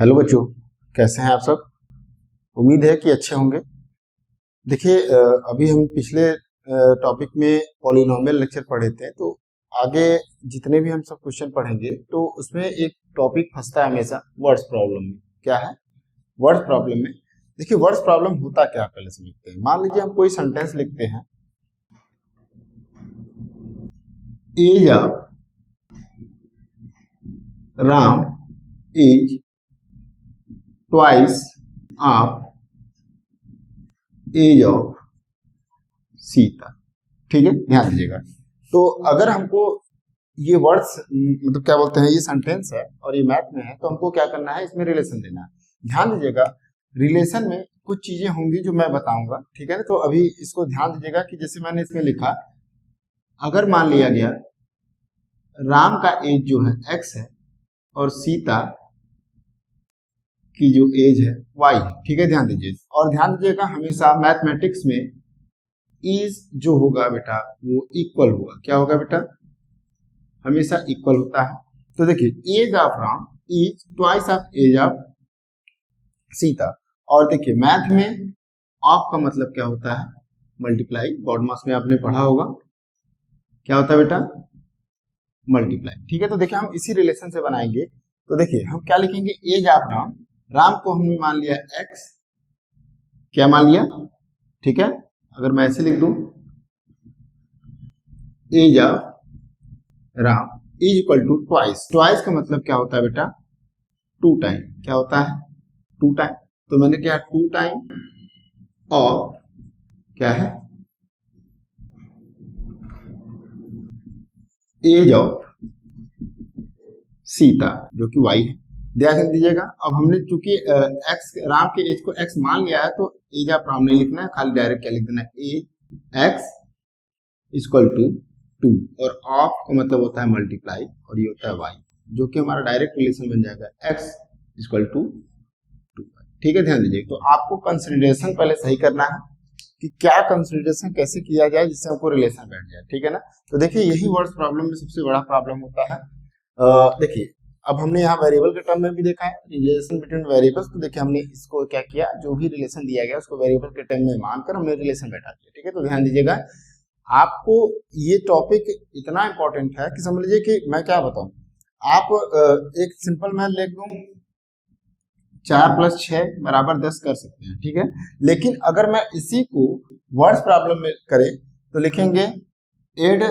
Hello बच्चों, कैसे हैं आप सब। उम्मीद है कि अच्छे होंगे। देखिए, अभी हम पिछले टॉपिक में पॉलिनोमियल लेक्चर पढ़े थे, तो आगे जितने भी हम सब क्वेश्चन पढ़ेंगे तो उसमें एक टॉपिक फंसता है हमेशा वर्ड्स प्रॉब्लम में। क्या है वर्ड्स प्रॉब्लम में? देखिए, वर्ड्स प्रॉब्लम होता क्या है पहले समझते हैं। मान लीजिए हम कोई सेंटेंस लिखते हैं, age of Ram is twice of age of Sita. ठीक है, ध्यान दीजिएगा। तो अगर हमको ये वर्ड्स मतलब क्या बोलते हैं, ये सेंटेंस है और ये मैथ में है, तो हमको क्या करना है, इसमें रिलेशन देना है। ध्यान दीजिएगा, रिलेशन में कुछ चीजें होंगी जो मैं बताऊंगा, ठीक है ना। तो अभी इसको ध्यान दीजिएगा कि जैसे मैंने इसमें लिखा, अगर मान लिया गया राम का एज जो है x है और सीता की जो एज है y है, ठीक है, ध्यान दीजिए। और ध्यान दीजिएगा, हमेशा मैथमेटिक्स में इज जो होगा बेटा वो इक्वल होगा। क्या होगा बेटा? हमेशा इक्वल होता है। तो देखिए, age of Ram is twice of age of Sita. और देखिए, मैथ में ऑफ का मतलब क्या होता है? मल्टीप्लाई। बॉड मास में आपने पढ़ा होगा, क्या होता है बेटा? मल्टीप्लाई। ठीक है, तो देखिए हम इसी रिलेशन से बनाएंगे। तो देखिए हम क्या लिखेंगे, एज ऑफ राम, राम को हमने मान लिया x, क्या मान लिया, ठीक है। अगर मैं ऐसे लिख दूं, age of Ram is equal to twice. Twice का मतलब क्या होता है बेटा? Two time. क्या होता है? Two time. तो मैंने क्या, टू टाइम और क्या है, एज ऑफ सीता जो कि y है। ध्यान दीजिएगा, अब हमने चूंकि x राम के एज को x मान लिया है, तो एज ऑफ राम नहीं लिखना है, खाली डायरेक्ट क्या लिख देना है, age x equal to two. और ऑफ का मतलब होता है मल्टीप्लाई, और ये होता है y, जो कि हमारा डायरेक्ट रिलेशन बन जाएगा x इक्वल टू टू। ठीक है, ध्यान दीजिए। तो आपको कंसिडरेशन पहले सही करना है कि क्या कंसिडरेशन कैसे किया जाए जिससे हमको रिलेशन बैठ जाए, ठीक है ना। तो देखिए, यही वर्ड्स प्रॉब्लम में सबसे बड़ा प्रॉब्लम होता है। देखिए, अब हमने यहाँ वेरिएबल के टर्म में भी देखा है रिलेशन बिटवीन वेरिएबल्स। तो देखिए हमने इसको क्या किया, जो भी रिलेशन दिया गया उसको वेरिएबल के टर्म में मानकर हमने रिलेशन बैठा दिया। ठीक है, तो ध्यान दीजिएगा, आपको ये टॉपिक इतना इंपॉर्टेंट है कि समझ लीजिए कि मैं क्या बताऊं, आप एक सिंपल मैथ लिख दूं, 4 + 6 = 10 कर सकते हैं, ठीक है। लेकिन अगर मैं इसी को वर्ड्स प्रॉब्लम में करें तो लिखेंगे एड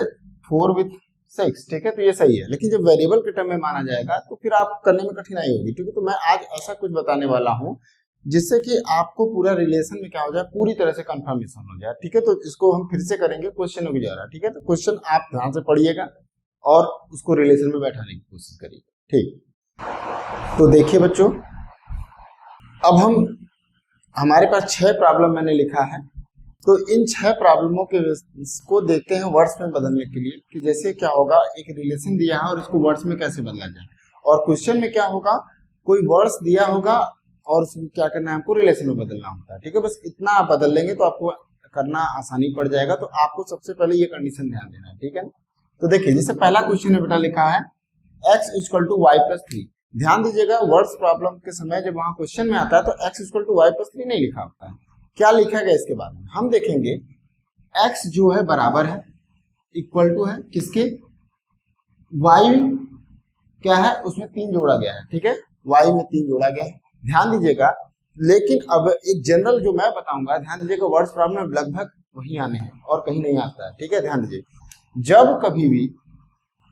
4 with 6, ठीक है, तो ये सही है। लेकिन जब वेरिएबल के टर्म में माना जाएगा तो फिर आप करने में कठिनाई होगी, ठीक है। तो मैं आज ऐसा कुछ बताने वाला हूं जिससे कि आपको पूरा रिलेशन में क्या हो जाए, पूरी तरह से कंफर्मेशन हो जाए, ठीक है। तो इसको हम फिर से करेंगे क्वेश्चनों की द्वारा, ठीक है। तो क्वेश्चन आप ध्यान से पढ़िएगा और उसको रिलेशन में बैठाने की कोशिश करिएगा, ठीक। तो देखिए बच्चों, अब हमारे पास 6 प्रॉब्लम मैंने लिखा है। तो इन 6 प्रॉब्लमों के को देखते हैं वर्ड्स में बदलने के लिए, कि जैसे क्या होगा, एक रिलेशन दिया है और इसको वर्ड्स में कैसे बदला जाए। और क्वेश्चन में क्या होगा, कोई वर्ड्स दिया होगा और उसमें क्या करना है, हमको रिलेशन में बदलना होता है, ठीक है। बस इतना आप बदल लेंगे तो आपको करना आसानी पड़ जाएगा। तो आपको सबसे पहले ये कंडीशन ध्यान देना है, ठीक है। तो देखिए, जैसे पहला क्वेश्चन में बेटा लिखा है x इक्वल टू y + 3। ध्यान दीजिएगा, वर्ड्स प्रॉब्लम के समय जब वहां क्वेश्चन में आता है तो x इक्वल टू y + 3 नहीं लिखा होता है। क्या लिखा गया इसके बाद में हम देखेंगे, x जो है बराबर है, इक्वल टू है किसके, y क्या है, उसमें 3 जोड़ा गया है, ठीक है, y में 3 जोड़ा गया है। ध्यान दीजिएगा, लेकिन अब एक जनरल जो मैं बताऊंगा, ध्यान दीजिएगा, वर्ड्स प्रॉब्लम में लगभग वही आने हैं और कहीं नहीं आता है, ठीक है। ध्यान दीजिए, जब कभी भी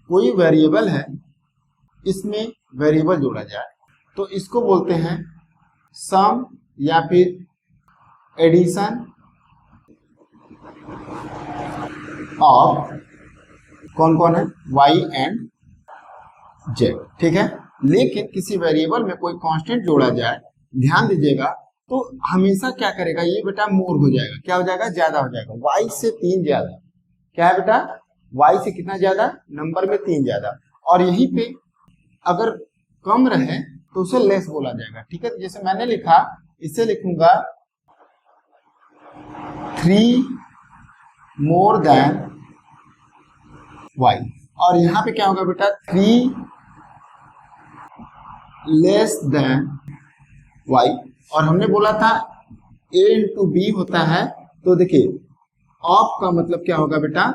कोई वेरिएबल है, इसमें वेरिएबल जोड़ा जाए तो इसको बोलते हैं सम या फिर एडिशन ऑफ कौन कौन है, y एंड z, ठीक है। लेकिन किसी वेरिएबल में कोई कांस्टेंट जोड़ा जाए, ध्यान दीजिएगा, तो हमेशा क्या करेगा ये बेटा, मोर हो जाएगा। क्या हो जाएगा? ज्यादा हो जाएगा, y से 3 ज्यादा। क्या है बेटा? y से कितना ज्यादा? नंबर में 3 ज्यादा। और यहीं पे अगर कम रहे तो उसे लेस बोला जाएगा, ठीक है। जैसे मैंने लिखा, इसे लिखूंगा 3 more than y, और यहाँ पे क्या होगा बेटा, 3 less than वाई, और हमने बोला था ए इंटू बी होता है, तो देखिए ऑफ का मतलब क्या होगा बेटा,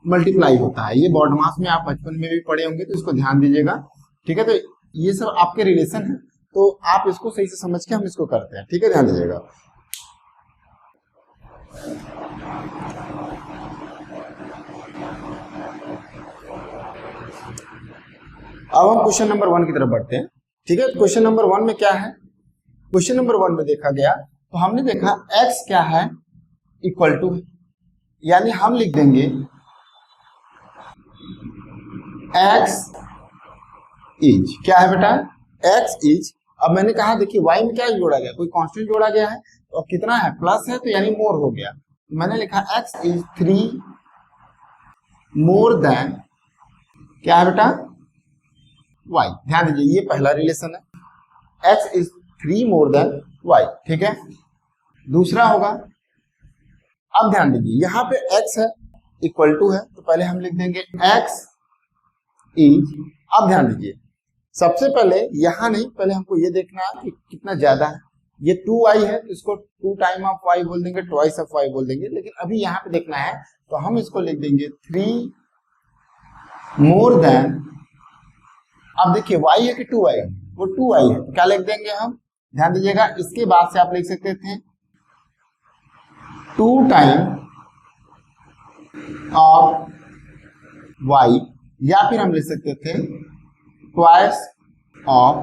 मल्टीप्लाई होता है। ये बॉड मास में आप बचपन में भी पढ़े होंगे, तो इसको ध्यान दीजिएगा, ठीक है। तो ये सब आपके रिलेशन है, तो आप इसको सही से समझ के हम इसको करते हैं, ठीक है, ध्यान दीजिएगा। अब हम क्वेश्चन नंबर 1 की तरफ बढ़ते हैं, ठीक है। क्वेश्चन नंबर 1 में क्या है, क्वेश्चन नंबर 1 में देखा गया, तो हमने देखा x क्या है, इक्वल टू, यानी हम लिख देंगे x इज, क्या है बेटा, x इज। अब मैंने कहा देखिए y में क्या जोड़ा गया, कोई कांस्टेंट जोड़ा गया है, और तो कितना है, प्लस है, तो यानी मोर हो गया। मैंने लिखा x इज 3 मोर देन, क्या है बेटा, y। ध्यान दीजिए ये पहला रिलेशन है, x is 3 more then y, ठीक है। दूसरा होगा, अब ध्यान दीजिए यहाँ पे x है, इक्वल टू है, तो पहले हम लिख देंगे x इज। अब ध्यान दीजिए सबसे पहले यहाँ नहीं, पहले हमको ये देखना है कि कितना ज्यादा है। ये 2y है, तो इसको 2 टाइम ऑफ y बोल देंगे, ट्वाइस ऑफ y बोल देंगे, लेकिन अभी यहाँ पे देखना है, तो हम इसको लिख देंगे 3 मोर देन। अब देखिए y है कि 2y है, वो 2y है, तो क्या लिख देंगे हम, ध्यान दीजिएगा। इसके बाद से आप लिख सकते थे 2 टाइम ऑफ y, या फिर हम लिख सकते थे ट्वाइस ऑफ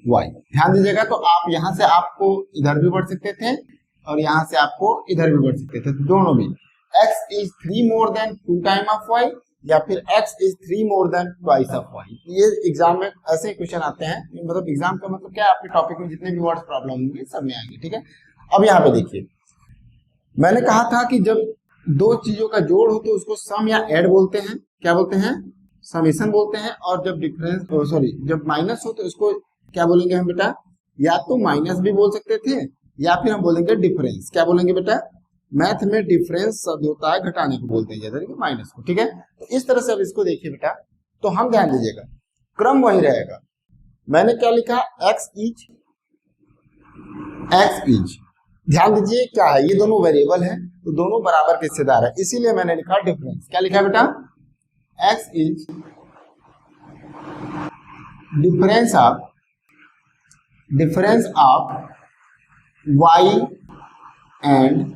y। ध्यान दीजिएगा, तो आप यहां से आपको इधर भी बढ़ सकते थे और यहां से आपको इधर भी बढ़ सकते थे, तो दोनों भी। x is 3 more then 2 time of y, या फिर x is 3 more then twice of y। ये एग्जाम में ऐसे क्वेश्चन आते हैं, मतलब एग्जाम का मतलब क्या है, आपके टॉपिक में जितने भी वर्ड्स प्रॉब्लम होंगे सब में आएंगे, ठीक है। अब यहाँ पे देखिए, मैंने कहा था कि जब दो चीजों का जोड़ हो तो उसको सम या ऐड बोलते हैं, क्या बोलते हैं, समेशन बोलते हैं। और जब डिफरेंस, सॉरी, जब माइनस हो तो इसको क्या बोलेंगे हम बेटा, या तो माइनस भी बोल सकते थे, या फिर हम बोलेंगे डिफरेंस। क्या बोलेंगे बेटा, मैथ में डिफरेंस शब्द होता है घटाने को बोलते हैं, जैसे कि माइनस को, ठीक है। तो इस तरह से अब इसको देखिए बेटा, तो हम ध्यान दीजिएगा क्रम वही रहेगा। मैंने क्या लिखा, x इज, ध्यान दीजिए क्या है, ये दोनों वेरिएबल है, तो दोनों बराबर के हिस्सेदार है, इसीलिए मैंने लिखा डिफरेंस। क्या लिखा बेटा, x is difference of y and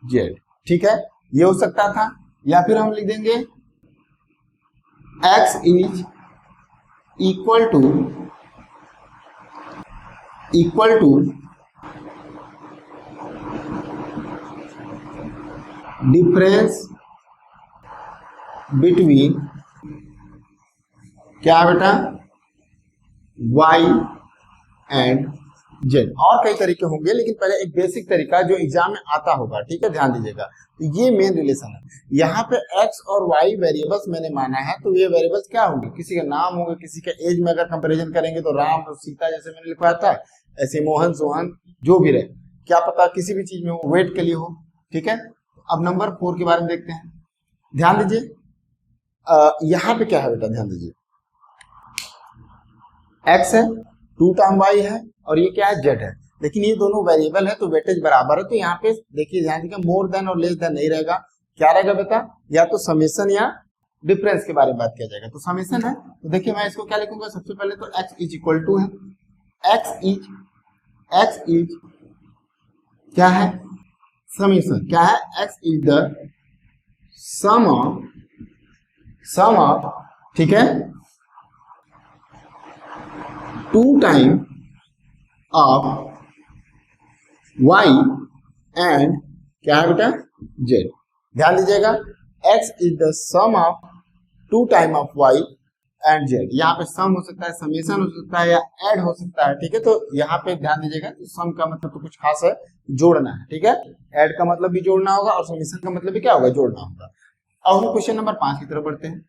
z, ठीक है, ये हो सकता था। या फिर हम लिख देंगे x is equal to difference between, क्या है बेटा, y एंड z। और कई तरीके होंगे, लेकिन पहले एक बेसिक तरीका जो एग्जाम में आता होगा, ठीक है, ध्यान दीजिएगा। तो ये मेन रिलेशन है। यहाँ पे x और y वेरिएबल्स मैंने माना है, तो ये वेरिएबल्स क्या होंगे, किसी का नाम होगा, किसी का एज में अगर कंपैरिजन करेंगे तो राम और सीता जैसे मैंने लिखवाया था, ऐसे मोहन सोहन जो भी रहे, क्या पता किसी भी चीज में हो, वेट के लिए हो, ठीक है। अब नंबर 4 के बारे में देखते हैं, ध्यान दीजिए। यहाँ पे क्या है बेटा, ध्यान दीजिए, x है, 2 टाइम y है, और ये क्या है, z है, लेकिन ये दोनों वेरिएबल है तो वेटेज बराबर है। तो यहाँ पे देखिए ध्यान दीजिए, मोर देन और लेस देन नहीं रहेगा, क्या रहेगा बेटा, या तो समेशन या डिफरेंस के बारे में बात किया जाएगा। तो समेशन है, तो देखिए मैं इसको क्या लिखूंगा, सबसे पहले तो x इज इक्वल टू है, x इज क्या है, समेशन, क्या है, x is the sum of, ठीक है, 2 टाइम ऑफ y एंड क्या है बेटा, z। ध्यान दीजिएगा, x is the sum of 2 time of y and z। यहाँ पे सम हो सकता है, समेशन हो सकता है, या ऐड हो सकता है, ठीक है। तो यहाँ पे ध्यान दीजिएगा, तो सम का मतलब तो कुछ खास है, जोड़ना है, ठीक है। ऐड का मतलब भी जोड़ना होगा, और समेशन का मतलब भी क्या होगा, जोड़ना होगा। अब हम क्वेश्चन नंबर 5 की तरफ बढ़ते हैं।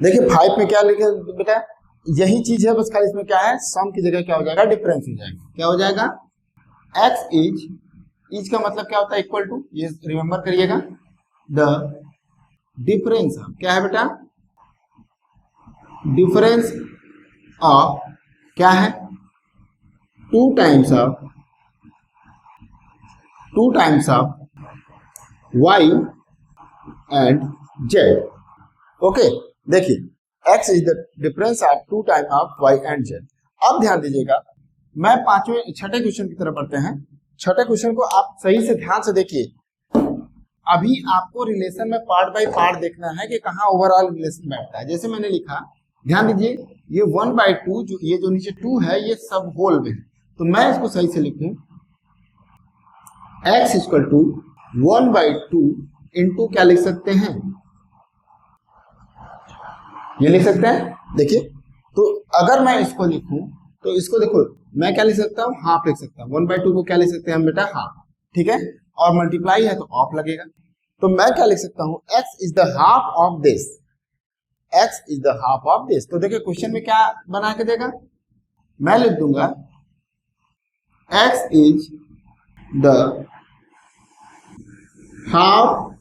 देखिए 5 में क्या लिखे बेटा, यही चीज है, बस खाली इसमें क्या है, सम की जगह क्या हो जाएगा, डिफरेंस हो जाएगा। क्या हो जाएगा, x इज का मतलब क्या होता है, इक्वल टू, ये रिमेंबर करिएगा, द डिफरेंस, क्या है बेटा, डिफरेंस ऑफ क्या है, two times of Y and Z. Okay, देखिए x is the difference of two time of y and z। अब ध्यान दीजिएगा, मैं छठे क्वेश्चन की तरफ बढ़ते हैं। छठे क्वेश्चन को आप सही से ध्यान से देखिए। अभी आपको रिलेशन में पार्ट बाय पार्ट देखना है कि कहाँ ओवरऑल रिलेशन बैठता है। जैसे मैंने लिखा, ध्यान दीजिए, ये 1/2 जो ये जो नीचे 2 है ये सब होल में है, तो मैं इसको सही से लिखूं x इक्वल टू 1/2 इंटू क्या लिख सकते हैं, ये लिख सकते हैं। देखिए, तो अगर मैं इसको लिखूं तो इसको देखो, मैं क्या लिख सकता हूं, हाफ लिख सकता हूं। 1/2 को क्या लिख सकते हैं हम बेटा, हाफ, ठीक है। और मल्टीप्लाई है तो ऑफ लगेगा, तो मैं क्या लिख सकता हूं, x is the half of this, x is the half of this. तो देखिए क्वेश्चन में क्या बना के देगा, मैं लिख दूंगा x is the half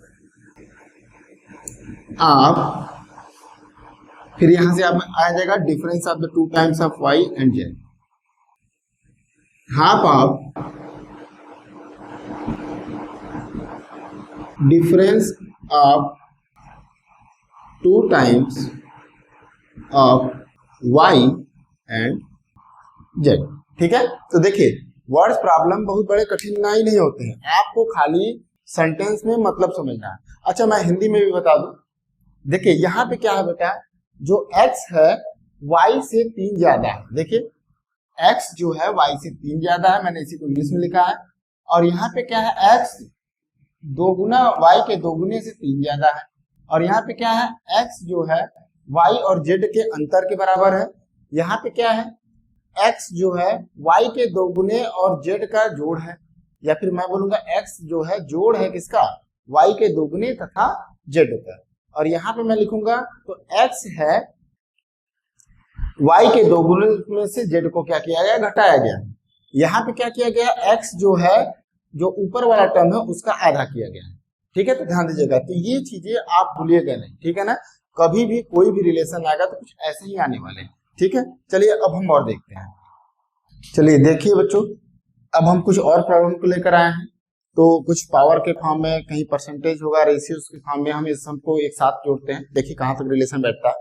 of, फिर यहां से आप आ जाएगा difference of the two times of y and z, half of difference of to times of y and z, ठीक है। तो देखिए वर्ड्स प्रॉब्लम बहुत बड़े कठिनाई नहीं होते हैं, आपको खाली सेंटेंस में मतलब समझना है। अच्छा, मैं हिंदी में भी बता दूं, देखिए यहाँ पे क्या है बेटा, जो x है y से 3 ज्यादा है। देखिए x जो है y से 3 ज्यादा है, मैंने इसी को इंग्लिश में लिखा है। और यहाँ पे क्या है, x दोगुना y के दोगुने से 3 ज्यादा है। और यहाँ पे क्या है, x जो है y और z के अंतर के बराबर है। यहाँ पे क्या है, x जो है y के दोगुने और z का जोड़ है, या फिर मैं बोलूंगा x जो है जोड़ है किसका, y के दोगुने तथा z का। और यहाँ पे मैं लिखूंगा तो x है y के दोगुने में से z को क्या किया गया, घटाया गया। यहाँ पे क्या किया गया, x जो है जो ऊपर वाला टर्म है उसका आधा किया गया, ठीक है। तो ध्यान दीजिएगा, तो ये चीजें आप भूलिएगा नहीं, ठीक है ना। कभी भी कोई भी रिलेशन आएगा तो कुछ ऐसे ही आने वाले हैं, ठीक है। चलिए अब हम और देखते हैं। चलिए देखिए बच्चों, अब हम कुछ और प्रॉब्लम को लेकर आए हैं। तो कुछ पावर के फॉर्म में, कहीं परसेंटेज होगा, रेशियोज के फॉर्म में हम इस सबको एक साथ जोड़ते हैं। देखिए कहाँ तक रिलेशन बैठता है।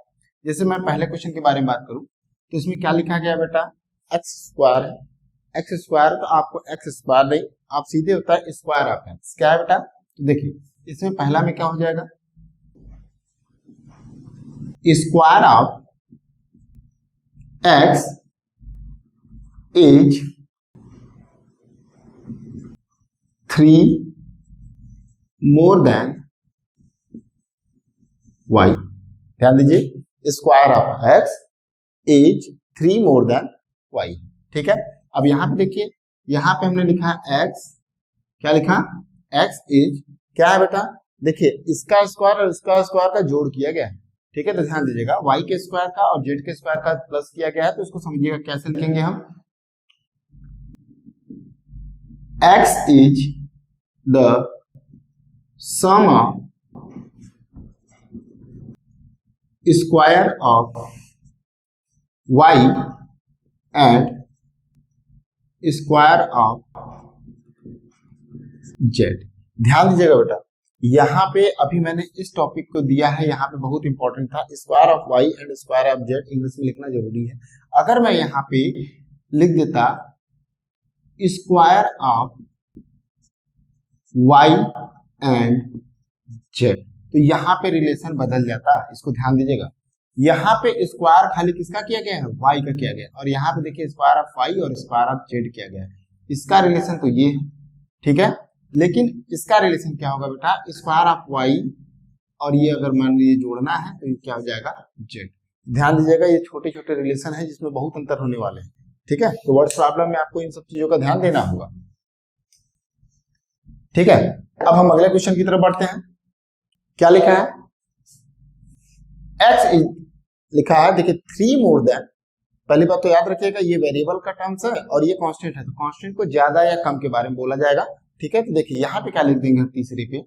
जैसे मैं पहले क्वेश्चन के बारे में बात करूं तो इसमें क्या लिखा गया बेटा, एक्स स्क्वायर है, एक्स स्क्वायर, तो आपको एक्स स्क्वायर नहीं, आप सीधे होता है स्क्वायर ऑफ एक्स, क्या है बेटा। तो देखिए इसमें पहला में क्या हो जाएगा, square of x is 3 more then y। ध्यान दीजिए, square of x is 3 more then y, ठीक है। अब यहां पे देखिए, यहां पे हमने लिखा है x, क्या लिखा, x इज क्या है बेटा, देखिए इसका स्क्वायर और इसका स्क्वायर का जोड़ किया गया है, ठीक है। तो ध्यान दीजिएगा, y के स्क्वायर का और z के स्क्वायर का प्लस किया गया है, तो इसको समझिएगा कैसे लिखेंगे हम, x is the sum of square of y and square of z। ध्यान दीजिएगा बेटा, यहाँ पे अभी मैंने इस टॉपिक को दिया है, यहाँ पे बहुत इंपॉर्टेंट था, square of y and square of z English में लिखना जरूरी है। अगर मैं यहाँ पे लिख देता square of y and z, तो यहाँ पे रिलेशन बदल जाता है, इसको ध्यान दीजिएगा। यहाँ पे स्क्वायर खाली किसका किया गया है, y का किया गया, और यहाँ पे देखिए स्क्वायर ऑफ y और स्क्वायर ऑफ z किया गया है। इसका रिलेशन तो ये है, ठीक है। लेकिन इसका रिलेशन क्या होगा बेटा, स्क्वायर ऑफ y और ये अगर मान लीजिए जोड़ना है तो ये क्या हो जाएगा, z। ध्यान दीजिएगा, ये छोटे छोटे रिलेशन है जिसमें बहुत अंतर होने वाले हैं, ठीक है। तो वर्ड प्रॉब्लम में आपको इन सब चीजों का ध्यान देना होगा, ठीक है। अब हम अगले क्वेश्चन की तरफ बढ़ते हैं। क्या लिखा है, x इज लिखा है, देखिए 3 मोर देन, पहली बात तो याद रखिएगा ये वेरिएबल का टर्म्स है और ये कांस्टेंट है, तो कांस्टेंट को ज्यादा या कम के बारे में बोला जाएगा, ठीक है। तो देखिए यहाँ पे क्या लिख देंगे हम तीसरी पे,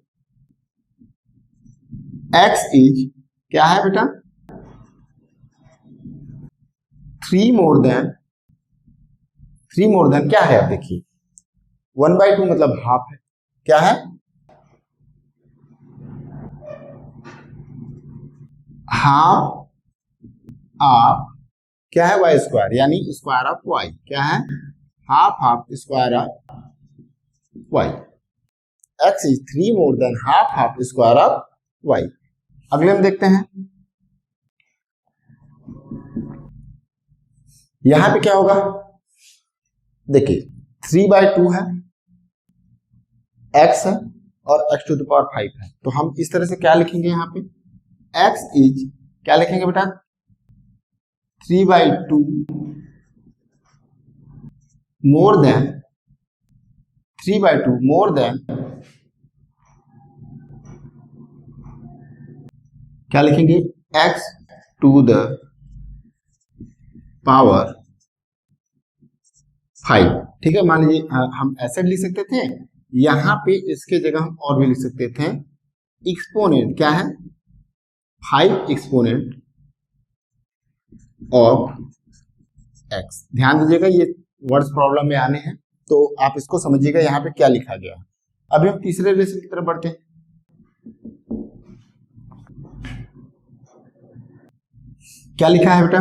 x इज क्या है बेटा, 3 मोर देन क्या है, अब देखिए 1/2 मतलब हाफ है, क्या है हाफ ऑफ क्या है वाई स्क्वायर, यानी स्क्वायर ऑफ वाई, क्या है half square of Y. X is 3 more than half square of Y. अगले हम देखते हैं, यहां पे क्या होगा, देखिए 3/2 है, x है और x टू द पावर 5 है, तो हम इस तरह से क्या लिखेंगे, यहाँ पे x इज क्या लिखेंगे बेटा 3/2 मोर देन 3/2 मोर देन क्या लिखेंगे x टू द पावर 5। ठीक है, मान लीजिए हम ऐसे लिख सकते थे, यहां पे इसके जगह हम और भी लिख सकते थे एक्सपोनेंट, क्या है 5 एक्सपोनेंट ऑफ x। ध्यान दीजिएगा ये वर्ड्स प्रॉब्लम में आने हैं, तो आप इसको समझिएगा यहाँ पे क्या लिखा गया है। अभी हम तीसरे रिलेशन की तरफ बढ़ते हैं। क्या लिखा है बेटा,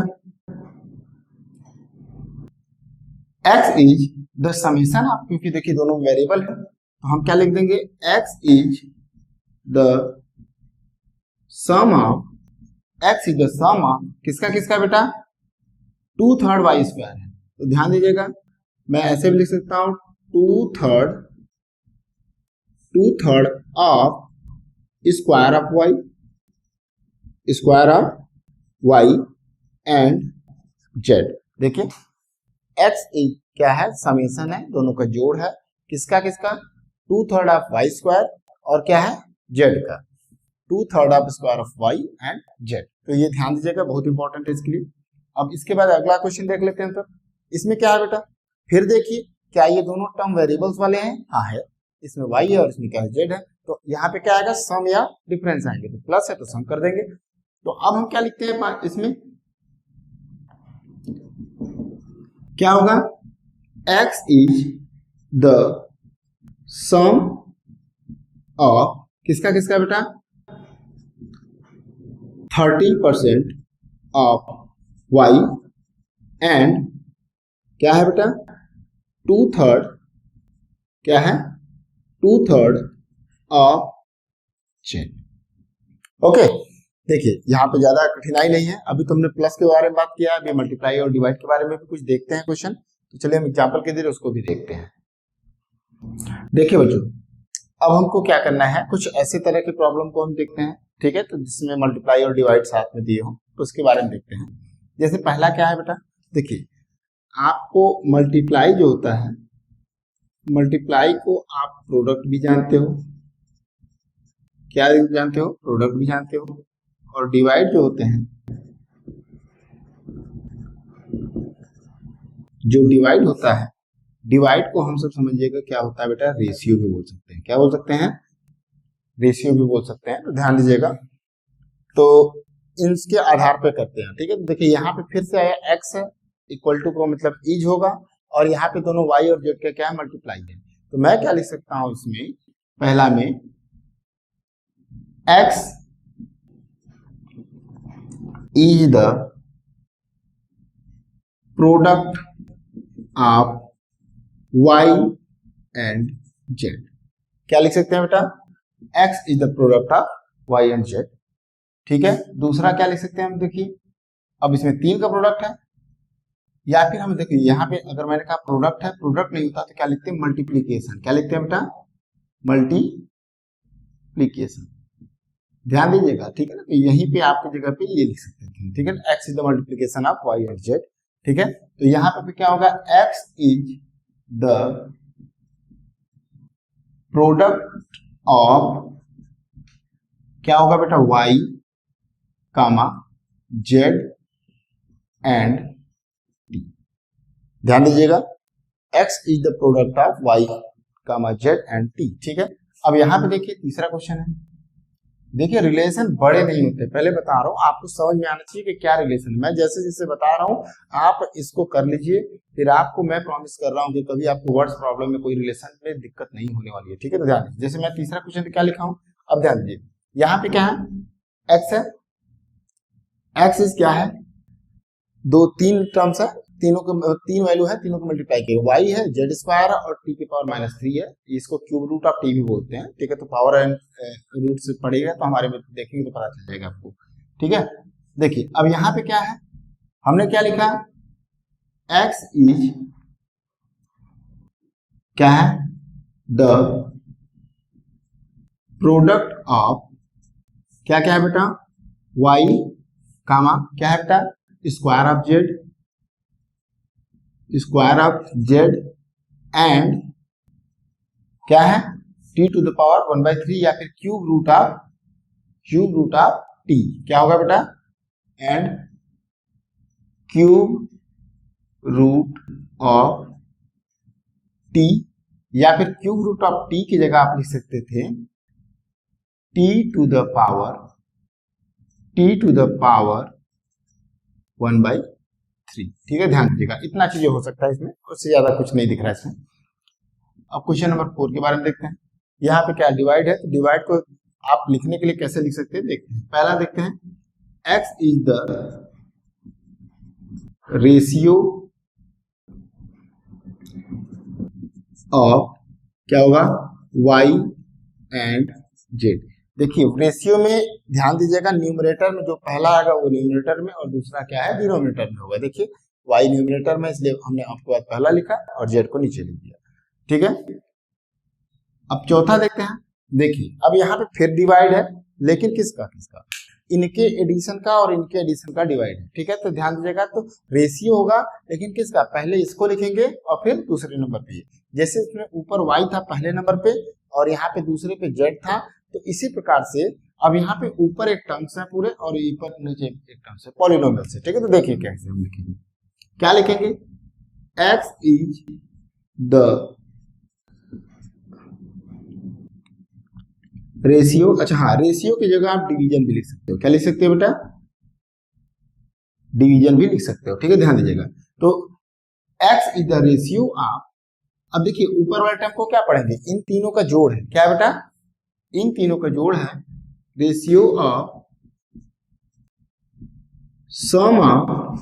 x is the summation of, क्योंकि देखिए दोनों वेरिएबल है तो हम क्या लिख देंगे x is the sum of, x is the sum of किसका किसका बेटा 2/3 वाई स्क्वायर है, तो ध्यान दीजिएगा मैं ऐसे भी लिख सकता हूं 2/3 of square of Y and Z. देखिए x क्या है समेशन है, दोनों का जोड़ है, किसका किसका 2/3 ऑफ वाई स्क्वायर और क्या है z का 2/3 of square of y and z। तो ये ध्यान दीजिएगा, बहुत इंपॉर्टेंट है इसके लिए। अब इसके बाद अगला क्वेश्चन देख लेते हैं। तो इसमें क्या है बेटा, फिर देखिए क्या ये दोनों टर्म वेरिएबल्स वाले हैं, हाँ है, इसमें y है और इसमें क्या है z है, तो यहाँ पे क्या आएगा सम या डिफरेंस आएंगे, तो प्लस है तो सम कर देंगे। तो अब हम क्या लिखते हैं इसमें, क्या होगा x is the sum of किसका किसका बेटा 30% ऑफ y एंड क्या है बेटा 2/3 क्या है 2/3 ऑफ z। ओके, देखिए यहाँ पे ज्यादा कठिनाई नहीं है, अभी तुमने प्लस के बारे में बात किया, अभी मल्टीप्लाई और डिवाइड के बारे में भी कुछ देखते हैं क्वेश्चन। तो चलिए हम एग्जांपल के जरिए उसको भी देखते हैं। देखिए बच्चों, अब हमको क्या करना है, कुछ ऐसे तरह के प्रॉब्लम को हम देखते हैं, ठीक है, तो जिसमें मल्टीप्लाई और डिवाइड साथ में दिए हो तो उसके बारे में देखते हैं। जैसे पहला क्या है बेटा, देखिए आपको मल्टीप्लाई जो होता है, मल्टीप्लाई को आप प्रोडक्ट भी जानते हो, क्या जानते हो प्रोडक्ट भी जानते हो, और डिवाइड जो होते हैं, जो डिवाइड होता है, डिवाइड को हम सब समझिएगा क्या होता है बेटा रेशियो भी बोल सकते हैं, क्या बोल सकते हैं रेशियो भी बोल सकते हैं। तो ध्यान दीजिएगा, तो इनके आधार पे करते हैं, ठीक है। तो देखिए यहाँ पे फिर से आया x इक्वल टू को मतलब इज होगा, और यहाँ पे दोनों y और z का क्या है मल्टीप्लाई है, तो मैं क्या लिख सकता हूं इसमें, पहला में x is the product of y and z। क्या लिख सकते हैं बेटा x is the product of y and z, ठीक है। दूसरा क्या लिख सकते हैं हम, देखिए अब इसमें 3 का प्रोडक्ट है, या फिर हम देखिए यहाँ पे अगर मैंने कहा प्रोडक्ट है, प्रोडक्ट नहीं होता तो क्या लिखते हैं मल्टीप्लीकेशन, क्या लिखते हैं बेटा मल्टीप्लीकेशन। ध्यान दीजिएगा, ठीक है ना, तो यहीं पे आपकी जगह पे ये लिख सकते हैं, ठीक है, x is the multiplication of y and z, ठीक है। तो यहाँ पे क्या होगा x is the product of क्या होगा बेटा y comma z and t। ध्यान दीजिएगा x is the product of y comma z and t, ठीक है। अब यहाँ पे देखिए तीसरा क्वेश्चन है, देखिए रिलेशन बड़े नहीं होते, पहले बता रहा हूँ, आपको समझ में आना चाहिए कि क्या रिलेशन है। मैं जैसे जैसे बता रहा हूँ आप इसको कर लीजिए, फिर आपको मैं प्रॉमिस कर रहा हूँ कि कभी आपको वर्ड्स प्रॉब्लम में कोई रिलेशन में दिक्कत नहीं होने वाली है। ठीक है, तो ध्यान दीजिए। जैसे मैं तीसरा क्वेश्चन क्या लिखा हूँ, अब ध्यान दीजिए, यहाँ पे क्या है, एक्स है, एक्स इज क्या है, दो तीन टर्म्स है, तीनों को तीन वैल्यू है, तीनों को मल्टीप्लाई किया, वाई है, जेड स्क्वायर और टी की पावर -3 है, इसको क्यूब रूट ऑफ टी भी बोलते हैं। ठीक है, तो पावर एंड रूट से पड़ेगा तो हमारे में देखेंगे तो पता चल जाएगा आपको। ठीक है, देखिए अब यहाँ पे क्या है, हमने क्या लिखा, एक्स इज क्या है, द प्रोडक्ट ऑफ क्या क्या है बेटा, वाई कामा क्या है बेटा, square of Z, square of Z and क्या है, टी टू द पावर 1/3 या फिर क्यूब रूट ऑफ टी, क्या होगा बेटा, and cube root of T, या फिर क्यूब रूट ऑफ टी की जगह आप लिख सकते थे टी टू द पावर 1/3। ठीक है, ध्यान दीजिएगा, इतना चीजें हो सकता है इसमें, उससे ज्यादा कुछ नहीं दिख रहा है इसमें। अब क्वेश्चन नंबर 4 के बारे में देखते हैं। यहाँ पे क्या डिवाइड है, तो डिवाइड को आप लिखने के लिए कैसे लिख सकते हैं देखते हैं। पहला देखते हैं, x is the ratio of क्या होगा, y एंड z। देखिए रेशियो में ध्यान दीजिएगा, न्यूमरेटर में जो पहला आएगा वो न्यूमरेटर में और दूसरा क्या है, डिनोमिनेटर में होगा। देखिए y न्यूमरेटर में, इसलिए हमने आपके बाद पहला लिखा और z को नीचे लिख दिया। ठीक है, अब चौथा देखते हैं। देखिए अब यहाँ पे फिर डिवाइड है, लेकिन किसका, इनके एडिशन का और इनके एडिशन का डिवाइड है। ठीक है, तो ध्यान दीजिएगा, तो रेशियो होगा लेकिन किसका, पहले इसको लिखेंगे और फिर दूसरे नंबर पे, जैसे इसमें ऊपर y था पहले नंबर पे और यहाँ पे दूसरे पे z था, तो इसी प्रकार से अब यहाँ पे ऊपर एक टर्म्स है पूरे और ऊपर नीचे एक टर्म्स है पॉलिनोमियल से। ठीक है, तो देखिए कैसे हम लिखेंगे, क्या लिखेंगे, x इज द रेशियो, अच्छा हाँ, रेशियो की जगह आप डिवीजन भी लिख सकते हो, क्या लिख सकते हो बेटा, डिवीजन भी लिख सकते हो। ठीक है, ध्यान दीजिएगा, तो x is the ratio of, अब देखिए ऊपर वाले टर्म को क्या पढ़ेंगे, इन तीनों का जोड़ है, क्या है बेटा, इन तीनों का जोड़ है, ratio of sum of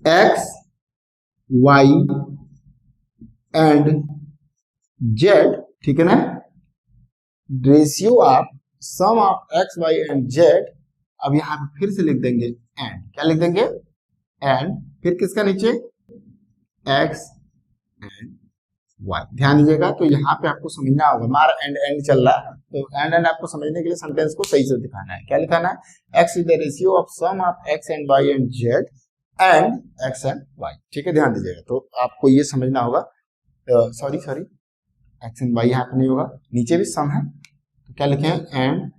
x y and z। ठीक है ना, ratio of sum of x y and z। अब यहां पे फिर से लिख देंगे एंड, क्या लिख देंगे, एंड फिर किसका नीचे, x एंड y। ध्यान दीजिएगा, तो यहाँ पे आपको समझना होगा, मार एंड चल रहा है, तो एंड आपको समझने के लिए सेंटेंस को सही से दिखाना है। क्या लिखाना है, x is the ratio of sum of x and y and z and x and y। ठीक है, ध्यान दीजिएगा, तो आपको ये समझना होगा, सॉरी x एंड y यहाँ पे नहीं होगा, नीचे भी सम है, तो क्या लिखे, and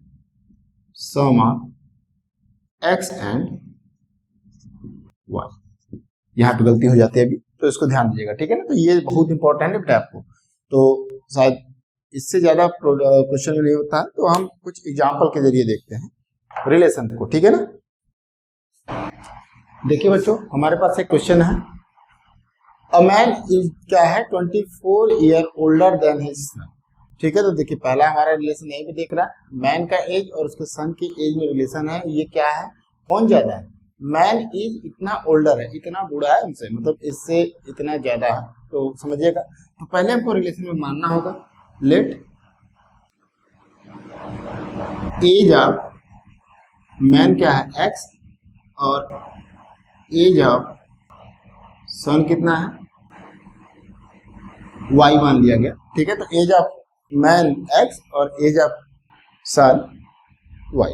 sum of x and y। यहाँ पे गलती हो जाती है अभी, तो इसको ध्यान दीजिएगा। ठीक है ना, तो ये बहुत इंपॉर्टेंट है बेटा आपको, तो शायद इससे ज्यादा क्वेश्चन नहीं होता है, तो हम कुछ एग्जांपल के जरिए देखते हैं रिलेशन को। ठीक है ना, देखिए बच्चों, हमारे पास एक क्वेश्चन है, अ मैन इज क्या है, 24 year older than his son. ठीक है, तो देखिए पहला हमारा रिलेशन यहीं पे देख रहा है, मैन का एज और उसके सन की एज में रिलेशन है, ये क्या है, कौन ज्यादा है, मैन इज इतना ओल्डर है, इतना बूढ़ा है उनसे, मतलब इससे इतना ज्यादा है, तो समझिएगा। तो पहले हमको रिलेशन में मानना होगा, लेट एज ऑफ मैन क्या है, x और एज ऑफ सन कितना है, y मान लिया गया। ठीक है, तो एज ऑफ मैन x और एज ऑफ सन y।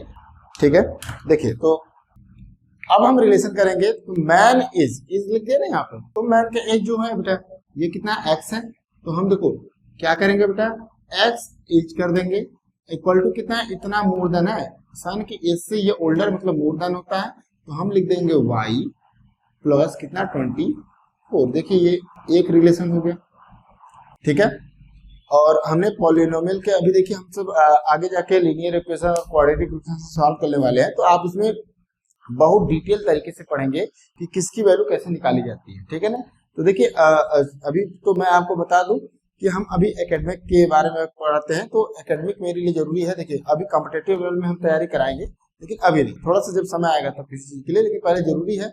ठीक है, देखिए तो अब हम रिलेशन करेंगे, तो मैन इज लिख दिया ना यहाँ पर, तो मैन का एज जो है बेटा ये कितना x है, तो हम देखो क्या करेंगे बेटा, x इज कर देंगे इक्वल टू कितना है, इतना मोर देन है, सन की एज से ये ओल्डर मतलब मोर देन होता है, तो हम लिख देंगे y प्लस कितना 24। देखिए ये एक रिलेशन हो गया। ठीक है, और हमने पॉलिनोमियल के अभी देखिए हम सब आगे जाके लीनियर इक्वेशन और क्वाड्रेटिक इक्वेशन सॉल्व करने वाले हैं, तो आप उसमें बहुत डिटेल तरीके से पढ़ेंगे कि किसकी वैल्यू कैसे निकाली जाती है, ठीक है ना। तो देखिए अभी तो मैं आपको बता दूं कि हम अभी एकेडमिक के बारे में पढ़ाते हैं, तो एकेडमिक मेरे लिए जरूरी है। देखिए अभी कॉम्पिटेटिव लेवल में हम तैयारी कराएंगे, लेकिन अभी नहीं, थोड़ा सा जब समय आएगा तब किसी चीज के लिए, लेकिन पहले जरूरी है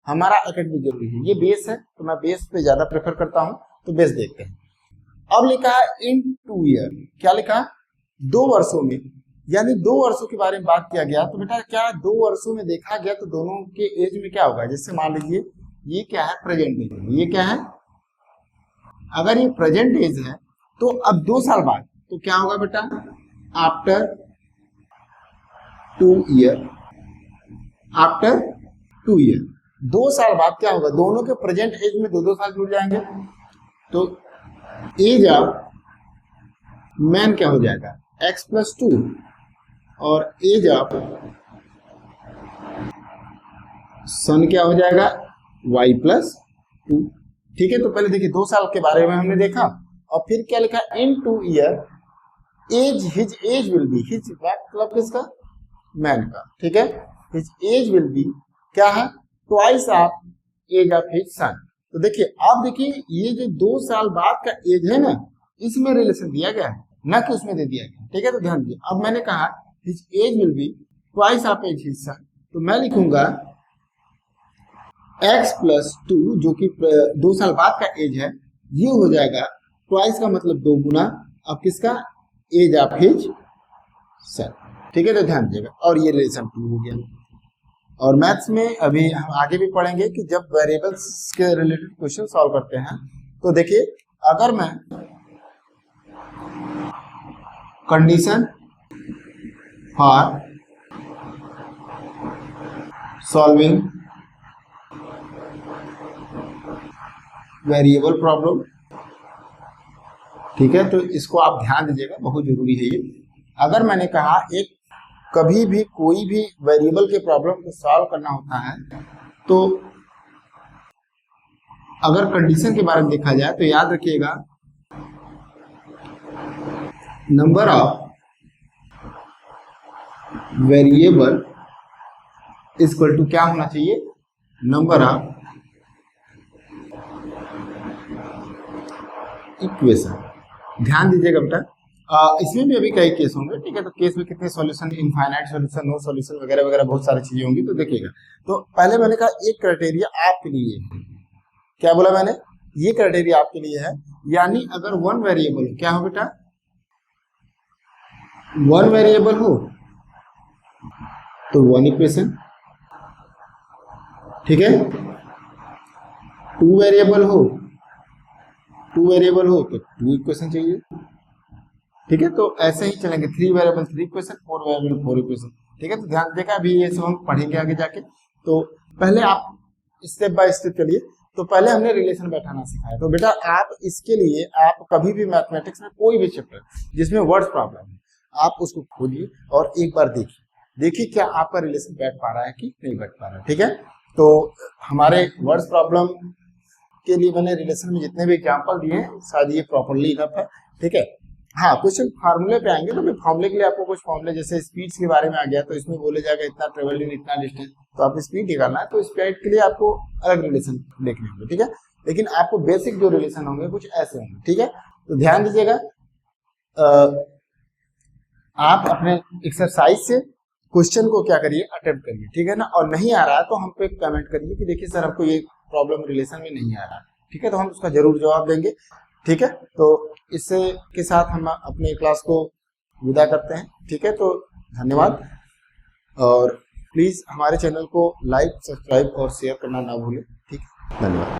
हमारा एकेडमिक जरूरी है। ये बेस है तो मैं बेस पे ज्यादा प्रेफर करता हूँ, तो बेस देखते हैं। अब लिखा है इन 2 ईयर, क्या लिखा है 2 वर्षों में, यानी 2 वर्षों के बारे में बात किया गया। तो बेटा क्या 2 वर्षों में देखा गया तो दोनों के एज में क्या होगा, जैसे मान लीजिए ये क्या है प्रेजेंट एज, ये क्या है, अगर ये प्रेजेंट एज है तो अब 2 साल बाद तो क्या होगा बेटा, आफ्टर 2 ईयर, आफ्टर 2 ईयर 2 साल बाद क्या होगा, दोनों के प्रेजेंट एज में 2-2 साल जुड़ जाएंगे, तो एज ऑफ मैन क्या हो जाएगा x+2 और एज ऑफ सन क्या हो जाएगा y+2। ठीक है, तो पहले देखिए 2 साल के बारे में हमने देखा, और फिर क्या लिखा in 2 year age, his age will be, his मतलब किसका, मैन का, ठीक है, हिज एज विल बी क्या है, twice of age of his son. तो देखिए आप देखिए ये जो 2 साल बाद का एज है ना, इसमें रिलेशन दिया गया है, ना कि उसमें दे दिया गया, ठीक है। तो ध्यान दीजिए, अब मैंने कहा his age will be twice of age his son, तो मैं लिखूंगा x+2 जो कि 2 साल बाद का एज है, ये हो जाएगा ट्वाइस का मतलब 2 गुना अब किसका, एज ऑफ हिज सन, ठीक है। तो ध्यान दीजिएगा, और ये रिलेशन 2 हो गया। और मैथ्स में अभी हम आगे भी पढ़ेंगे कि जब वेरिएबल्स के रिलेटेड क्वेश्चन सॉल्व करते हैं, तो देखिए अगर मैं condition for solving variable problem, ठीक है, तो इसको आप ध्यान दीजिएगा, बहुत जरूरी है ये। अगर मैंने कहा एक कभी भी कोई भी वेरिएबल के प्रॉब्लम को सॉल्व करना होता है, तो अगर कंडीशन के बारे में देखा जाए तो याद रखिएगा number of variable equal to क्या होना चाहिए, नंबर ऑफ इक्वेशन। ध्यान दीजिएगा बेटा, इसमें भी अभी कई केस होंगे, ठीक है, तो केस में कितने solution, infinite solution, no solution वगैरह वगैरह बहुत सारी चीजें होंगी, तो देखिएगा। तो पहले मैंने कहा एक क्राइटेरिया आपके लिए है, क्या बोला मैंने, ये क्राइटेरिया आपके लिए है, यानी अगर 1 वेरिएबल हो, क्या हो बेटा, 1 वेरिएबल हो तो 1 इक्वेशन, ठीक है, 2 वेरिएबल हो, 2 वेरिएबल हो तो 2 इक्वेशन चाहिए, ठीक है। तो ऐसे ही चलेंगे, 3 वेरिएबल 3 इक्वेशन, 4 वेरिएबल 4 इक्वेशन, ठीक है। तो ध्यान दीजिएगा, अभी ये सब हम पढ़ेंगे आगे जाके। तो पहले आप स्टेप बाय स्टेप चलिए। तो पहले हमने रिलेशन बैठाना सिखाया, तो बेटा आप इसके लिए आप कभी भी मैथमेटिक्स में कोई भी चैप्टर जिसमें वर्ड्स प्रॉब्लम है, आप उसको खोलिए और एक बार देखिए क्या आपका रिलेशन बैठ पा रहा है कि नहीं बैठ पा रहा है, ठीक है। तो हमारे वर्ड्स प्रॉब्लम के लिए मैंने रिलेशन में जितने भी एग्जाम्पल दिए हैं, शायद ये प्रॉपरली इनफ है, ठीक है। हाँ, क्वेश्चन फार्मूले पे आएंगे, तो फार्मूले के लिए आपको कुछ फार्मूले, जैसे स्पीड्स के बारे में आ गया तो इसमें बोले जाएगा इतना ट्रेवल इन इतना डिस्टेंस, तो आप स्पीड निकालना है, तो स्पीड के लिए आपको अलग रिलेशन देखने होंगे, ठीक है। लेकिन आपको बेसिक जो रिलेशन होंगे कुछ ऐसे होंगे, ठीक है। तो ध्यान दीजिएगा, आप अपने एक्सरसाइज से क्वेश्चन को क्या करिए, अटेम्प्ट करिए, ठीक है ना। और नहीं आ रहा है तो हम पे कमेंट करिए कि देखिए सर हमको ये प्रॉब्लम रिलेशन में नहीं आ रहा, ठीक है, तो हम उसका जरूर जवाब देंगे, ठीक है। तो इससे के साथ हम अपने क्लास को विदा करते हैं, ठीक है। तो धन्यवाद, और प्लीज हमारे चैनल को लाइक, सब्सक्राइब और शेयर करना ना भूलें, ठीक है, धन्यवाद।